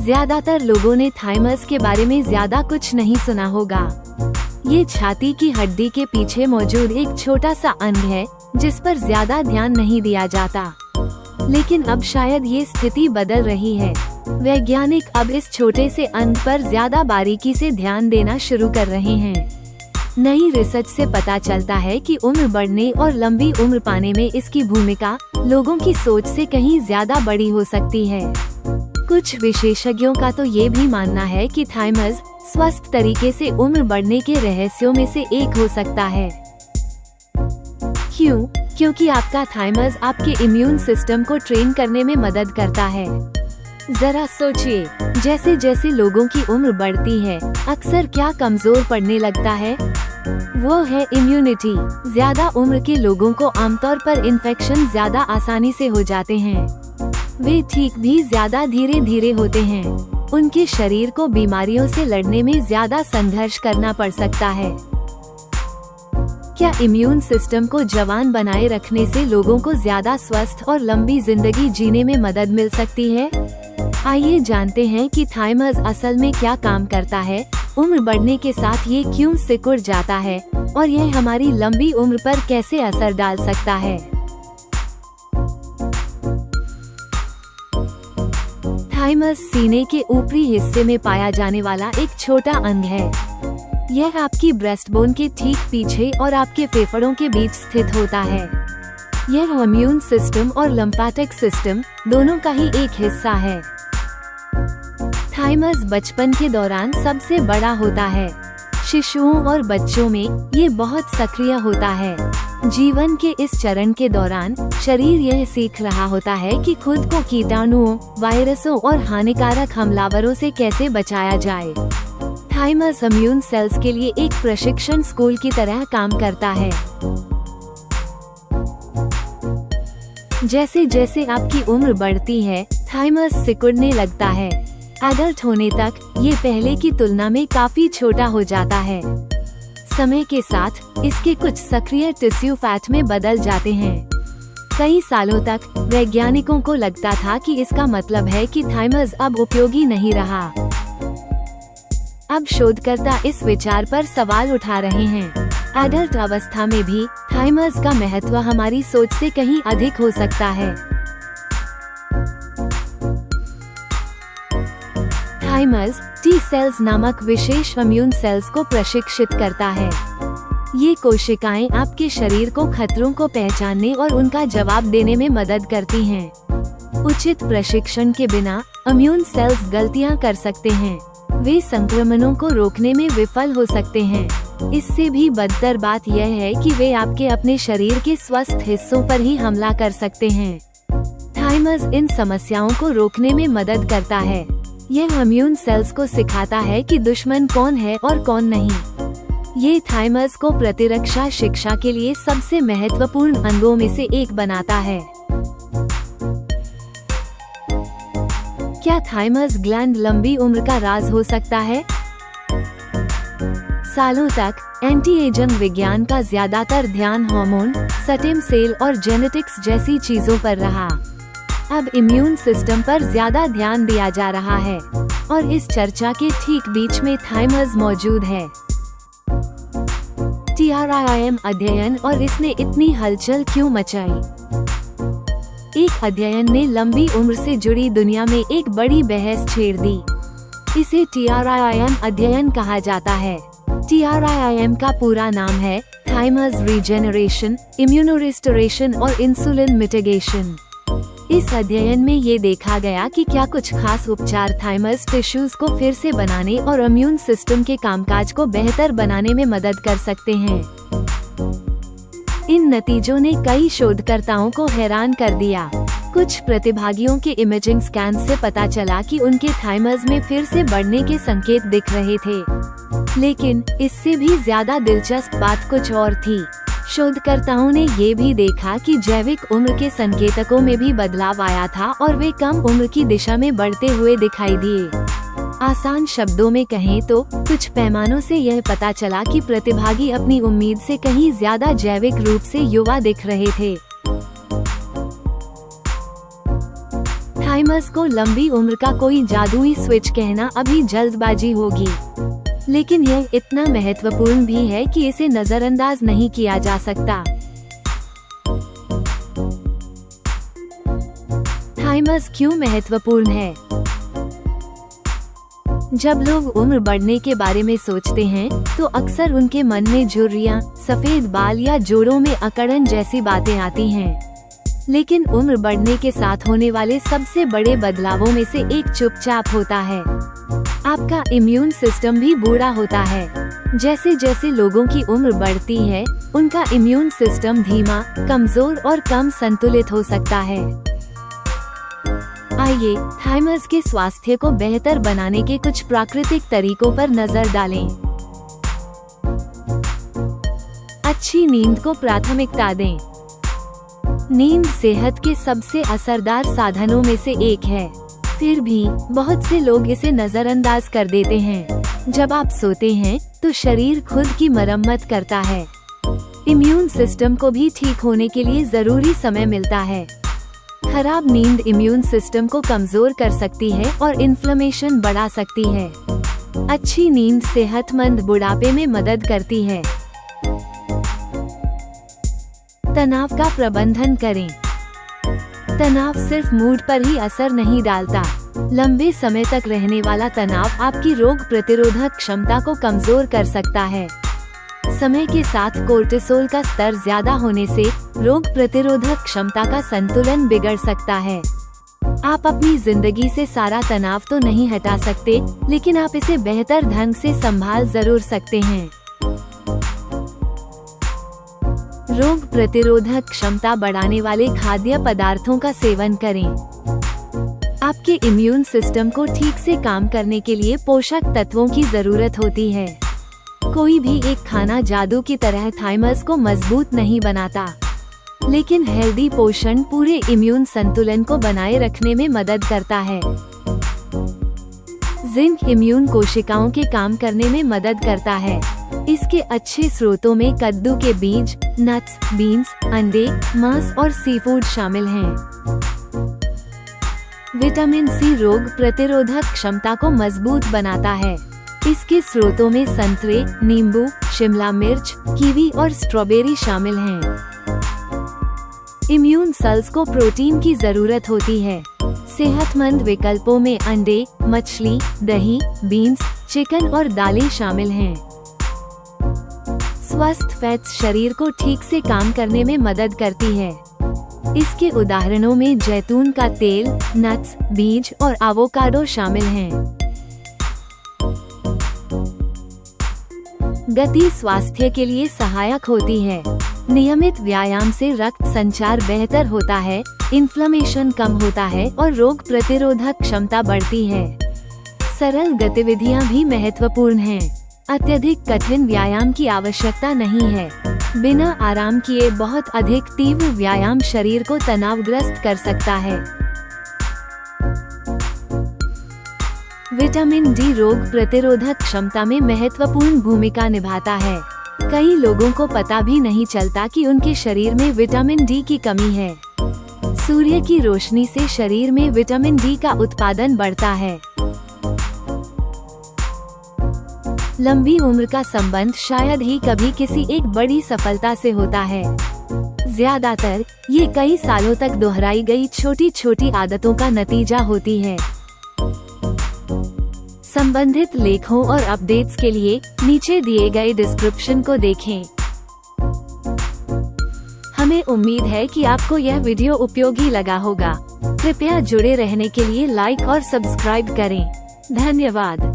ज्यादातर लोगों ने थाइमस के बारे में ज्यादा कुछ नहीं सुना होगा। ये छाती की हड्डी के पीछे मौजूद एक छोटा सा अंग है जिस पर ज्यादा ध्यान नहीं दिया जाता, लेकिन अब शायद ये स्थिति बदल रही है। वैज्ञानिक अब इस छोटे से अंग पर ज्यादा बारीकी से ध्यान देना शुरू कर रहे हैं। नई रिसर्च से पता चलता है कि उम्र बढ़ने और लंबी उम्र पाने में इसकी भूमिका लोगों की सोच से कहीं ज्यादा बड़ी हो सकती है। कुछ विशेषज्ञों का तो ये भी मानना है कि थाइमस स्वस्थ तरीके से उम्र बढ़ने के रहस्यों में से एक हो सकता है। क्यों? क्योंकि आपका थाइमस आपके इम्यून सिस्टम को ट्रेन करने में मदद करता है। जरा सोचिए, जैसे जैसे लोगों की उम्र बढ़ती है, अक्सर क्या कमजोर पड़ने लगता है? वो है इम्यूनिटी। ज्यादा उम्र के लोगों को आमतौर पर इन्फेक्शन ज्यादा आसानी से हो जाते हैं। वे ठीक भी ज्यादा धीरे धीरे होते हैं। उनके शरीर को बीमारियों से लड़ने में ज्यादा संघर्ष करना पड़ सकता है। क्या इम्यून सिस्टम को जवान बनाए रखने से लोगों को ज्यादा स्वस्थ और लंबी जिंदगी जीने में मदद मिल सकती है? आइए जानते हैं कि थाइमस असल में क्या काम करता है, उम्र बढ़ने के साथ ये क्यों सिकुड़ जाता है और यह हमारी लंबी उम्र पर कैसे असर डाल सकता है। थाइमस सीने के ऊपरी हिस्से में पाया जाने वाला एक छोटा अंग है। यह आपकी ब्रेस्टबोन के ठीक पीछे और आपके फेफड़ों के बीच स्थित होता है। यह इम्यून सिस्टम और लिम्फेटिक सिस्टम दोनों का ही एक हिस्सा है। थाइमस बचपन के दौरान सबसे बड़ा होता है। शिशुओं और बच्चों में ये बहुत सक्रिय होता है। जीवन के इस चरण के दौरान शरीर यह सीख रहा होता है कि खुद को कीटाणुओं, वायरसों और हानिकारक हमलावरों से कैसे बचाया जाए। थाइमस इम्यून सेल्स के लिए एक प्रशिक्षण स्कूल की तरह काम करता है। जैसे जैसे आपकी उम्र बढ़ती है, थाइमस सिकुड़ने लगता है। एडल्ट होने तक ये पहले की तुलना में काफी छोटा हो जाता है। समय के साथ इसके कुछ सक्रिय टिश्यू फैट में बदल जाते हैं। कई सालों तक वैज्ञानिकों को लगता था कि इसका मतलब है कि थाइमस अब उपयोगी नहीं रहा। अब शोधकर्ता इस विचार पर सवाल उठा रहे हैं। एडल्ट अवस्था में भी थाइमस का महत्व हमारी सोच से कहीं अधिक हो सकता है। थाइमस टी सेल्स नामक विशेष इम्यून सेल्स को प्रशिक्षित करता है। ये कोशिकाएं आपके शरीर को खतरों को पहचानने और उनका जवाब देने में मदद करती हैं। उचित प्रशिक्षण के बिना इम्यून सेल्स गलतियां कर सकते हैं। वे संक्रमणों को रोकने में विफल हो सकते हैं। इससे भी बदतर बात यह है कि वे आपके अपने शरीर के स्वस्थ हिस्सों पर ही हमला कर सकते हैं। थाइमस इन समस्याओं को रोकने में मदद करता है। यह इम्यून सेल्स को सिखाता है कि दुश्मन कौन है और कौन नहीं। ये थाइमस को प्रतिरक्षा शिक्षा के लिए सबसे महत्वपूर्ण अंगों में से एक बनाता है। क्या थाइमस ग्लैंड लंबी उम्र का राज हो सकता है? सालों तक एंटी एजिंग विज्ञान का ज्यादातर ध्यान हार्मोन, स्टेम सेल और जेनेटिक्स जैसी चीजों पर रहा। अब इम्यून सिस्टम पर ज्यादा ध्यान दिया जा रहा है और इस चर्चा के ठीक बीच में थाइमस मौजूद है। TRIM अध्ययन और इसने इतनी हलचल क्यों मचाई? एक अध्ययन ने लंबी उम्र से जुड़ी दुनिया में एक बड़ी बहस छेड़ दी। इसे TRIM अध्ययन कहा जाता है। TRIM का पूरा नाम है थाइमस रीजेनरेशन, इम्यूनोरेस्टोरेशन और इंसुलिन मिटिगेशन। इस अध्ययन में ये देखा गया कि क्या कुछ खास उपचार थाइमस टिश्यूज को फिर से बनाने और इम्यून सिस्टम के कामकाज को बेहतर बनाने में मदद कर सकते हैं। इन नतीजों ने कई शोधकर्ताओं को हैरान कर दिया। कुछ प्रतिभागियों के इमेजिंग स्कैन से पता चला कि उनके थाइमस में फिर से बढ़ने के संकेत दिख रहे थे। लेकिन इससे भी ज्यादा दिलचस्प बात कुछ और थी। शोधकर्ताओं ने ये भी देखा कि जैविक उम्र के संकेतकों में भी बदलाव आया था और वे कम उम्र की दिशा में बढ़ते हुए दिखाई दिए। आसान शब्दों में कहें तो कुछ पैमानों से यह पता चला कि प्रतिभागी अपनी उम्मीद से कहीं ज्यादा जैविक रूप से युवा दिख रहे थे। थाइमस को लंबी उम्र का कोई जादुई स्विच कहना अभी जल्दबाजी होगी, लेकिन यह इतना महत्वपूर्ण भी है कि इसे नजरअंदाज नहीं किया जा सकता। थाइमस क्यों महत्वपूर्ण है? जब लोग उम्र बढ़ने के बारे में सोचते हैं तो अक्सर उनके मन में झुर्रियां, सफेद बाल या जोड़ों में अकड़न जैसी बातें आती हैं। लेकिन उम्र बढ़ने के साथ होने वाले सबसे बड़े बदलावों में से एक चुपचाप होता है। आपका इम्यून सिस्टम भी बूढ़ा होता है। जैसे जैसे लोगों की उम्र बढ़ती है, उनका इम्यून सिस्टम धीमा, कमजोर और कम संतुलित हो सकता है। आइए थाइमस के स्वास्थ्य को बेहतर बनाने के कुछ प्राकृतिक तरीकों पर नजर डालें। अच्छी नींद को प्राथमिकता दें। नींद सेहत के सबसे असरदार साधनों में से एक है। फिर भी बहुत से लोग इसे नजरअंदाज कर देते हैं। जब आप सोते हैं तो शरीर खुद की मरम्मत करता है। इम्यून सिस्टम को भी ठीक होने के लिए जरूरी समय मिलता है। खराब नींद इम्यून सिस्टम को कमजोर कर सकती है और इन्फ्लेमेशन बढ़ा सकती है। अच्छी नींद सेहतमंद बुढ़ापे में मदद करती है। तनाव का प्रबंधन करें। तनाव सिर्फ मूड पर ही असर नहीं डालता। लंबे समय तक रहने वाला तनाव आपकी रोग प्रतिरोधक क्षमता को कमजोर कर सकता है। समय के साथ कोर्टिसोल का स्तर ज्यादा होने से रोग प्रतिरोधक क्षमता का संतुलन बिगड़ सकता है। आप अपनी जिंदगी से सारा तनाव तो नहीं हटा सकते, लेकिन आप इसे बेहतर ढंग से संभाल जरूर सकते हैं। रोग प्रतिरोधक क्षमता बढ़ाने वाले खाद्य पदार्थों का सेवन करें। आपके इम्यून सिस्टम को ठीक से काम करने के लिए पोषक तत्वों की जरूरत होती है। कोई भी एक खाना जादू की तरह थाइमस को मजबूत नहीं बनाता, लेकिन हेल्दी पोषण पूरे इम्यून संतुलन को बनाए रखने में मदद करता है। जिंक इम्यून कोशिकाओं के काम करने में मदद करता है। इसके अच्छे स्रोतों में कद्दू के बीज, नट्स, बीन्स, अंडे, मांस और सीफूड शामिल हैं। विटामिन सी रोग प्रतिरोधक क्षमता को मजबूत बनाता है। इसके स्रोतों में संतरे, नींबू, शिमला मिर्च, कीवी और स्ट्रॉबेरी शामिल हैं। इम्यून सेल्स को प्रोटीन की जरूरत होती है। सेहतमंद विकल्पों में अंडे, मछली, दही, बीन्स, चिकन और दालें शामिल हैं। स्वस्थ फैट्स शरीर को ठीक से काम करने में मदद करती है। इसके उदाहरणों में जैतून का तेल, नट्स, बीज और एवोकाडो शामिल हैं। गति स्वास्थ्य के लिए सहायक होती है। नियमित व्यायाम से रक्त संचार बेहतर होता है, इन्फ्लेमेशन कम होता है और रोग प्रतिरोधक क्षमता बढ़ती है। सरल गतिविधियां भी महत्वपूर्ण हैं। अत्यधिक कठिन व्यायाम की आवश्यकता नहीं है। बिना आराम किए बहुत अधिक तीव्र व्यायाम शरीर को तनावग्रस्त कर सकता है। विटामिन डी रोग प्रतिरोधक क्षमता में महत्वपूर्ण भूमिका निभाता है। कई लोगों को पता भी नहीं चलता कि उनके शरीर में विटामिन डी की कमी है। सूर्य की रोशनी से शरीर में विटामिन डी का उत्पादन बढ़ता है। लंबी उम्र का संबंध शायद ही कभी किसी एक बड़ी सफलता से होता है। ज्यादातर ये कई सालों तक दोहराई गई छोटी छोटी आदतों का नतीजा होती है। संबंधित लेखों और अपडेट्स के लिए नीचे दिए गए डिस्क्रिप्शन को देखें। हमें उम्मीद है कि आपको यह वीडियो उपयोगी लगा होगा। कृपया जुड़े रहने के लिए लाइक और सब्सक्राइब करें। धन्यवाद।